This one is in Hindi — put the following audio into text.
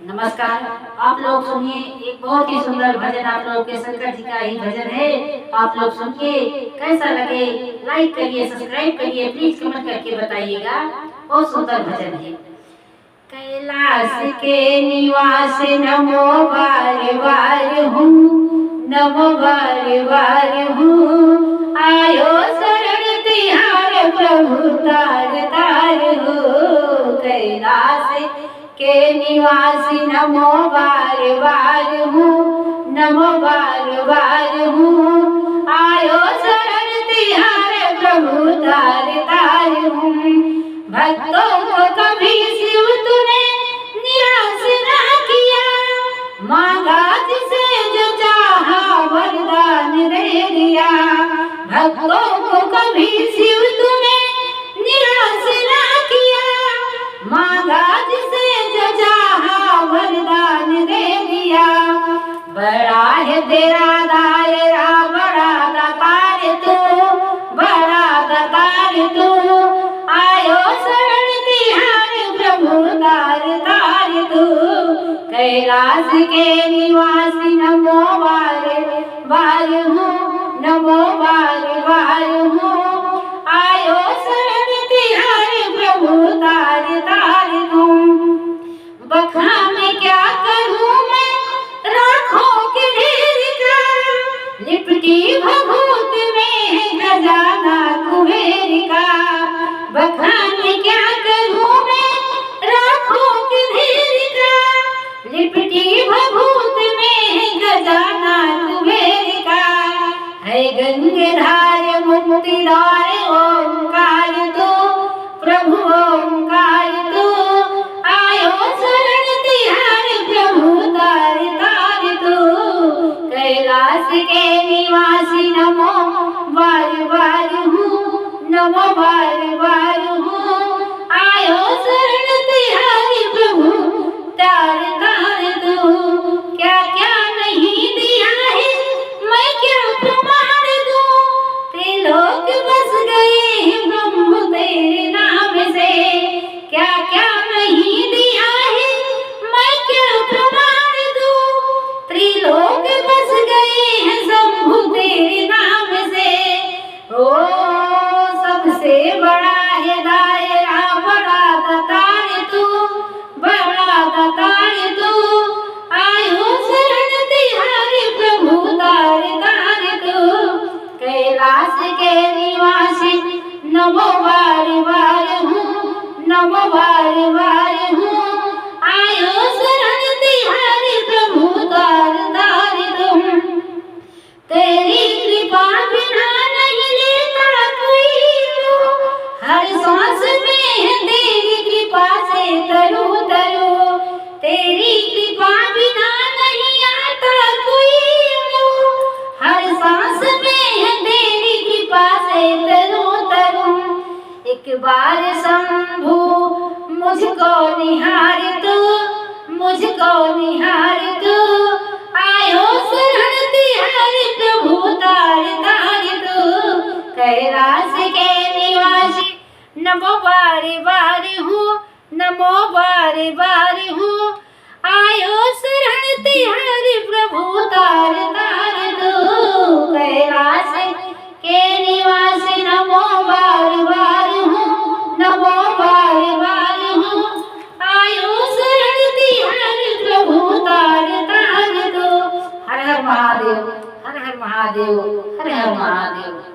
नमस्कार। आप लोग सुनिए, एक बहुत ही सुंदर भजन आप लोग के शंकर जी का ही भजन है। आप लोग सुनिए, कैसा लगे लाइक करिए, सब्सक्राइब करिए, प्लीज कमेंट करके बताइएगा। बहुत सुंदर भजन है। कैलाश के निवास नमो बार बार हूँ, नमो बार बार हूँ, आयो शरण तिहार प्रभु तार तार हो। कैलाश के निवासी नमो बार बार हूँ, नमो बार बार हूँ, आयो शरण तिहार प्रभु तार तार हूँ। भक्तों को कभी शिव तूने निराश ना किया, मांगा जिसे जो चाहा वरदान दे दिया। भक्तों को कभी शिव तूने निराश ना किया, मांगा जिसे जो चाहा वरदान दे दिया। बड़ा है तेरा दायरा, बड़ा दातार तू, बड़ा दातार तू, आयो शरण तिहार प्रभु तार तार तू। कैलाश के निवासी नमो बार बार हूँ, नमो बार बार हूँ, आयो शरण तिहार प्रभु तार तार तू। बखान में क्या करूँ मैं राखों के ढेर का, लिपटी भभूत में खजाना कुबेर का। बखान में क्या करूँ मैं राखों के ढेर का, लिपटी भभूत में खजाना कुबेर का। है गंगाधार मुक्तिदार ओंकार तू, प्रभु ओंकार तू, आयो शरण तिहार प्रभु तार तार तू। कैलाश के निवासी नमो बार बार हूँ, नमो बार बार हूँ, आयो शरण तिहार प्रभु तार तार तू। क्या क्या नहीं दिया है मैं क्या प्रमाण दूँ, त्रिलोक बस गए हैं ब्रह्म तेरे नाम से। क्या क्या नहीं दिया है मैं क्या प्रमाण दूँ, त्रिलोक बस गए हैं शंभु तेरे नाम से। ओ सबसे बड़ा है दायरा, बड़ा दातार तू, बड़ा दातार तू, आयो शरण तिहार प्रभु तार तार तू। कैलाश के निवासी नमो बार बार हूँ, नमो बार बार हूँ, आयो शरण तिहार प्रभु तार तार तुम। तेरी कृपा बिना नहीं लेता कोई रू, हर सांस में है तेरी कृपा से तरू तरू। तेरी कृपा बिना नहीं आता कोई रू, हर सांस में है तेरी कृपा से तरू तरू। एक बार शंभू मुझको निहार तू, मुझको निहार तू, आयो शरण तिहार प्रभु तार तार तू। कैलाश के निवासी नमो बार बार हूँ, नमो बार बार हूँ, आयो शरण तिहार प्रभु तार तार तू। कैलाश के निवासी नमो बार बार हूँ, नमो बार बार हूँ, आयो शरण तिहार प्रभु तार तार तू। हर हर महादेव, हर हर महादेव, हर हर महादेव।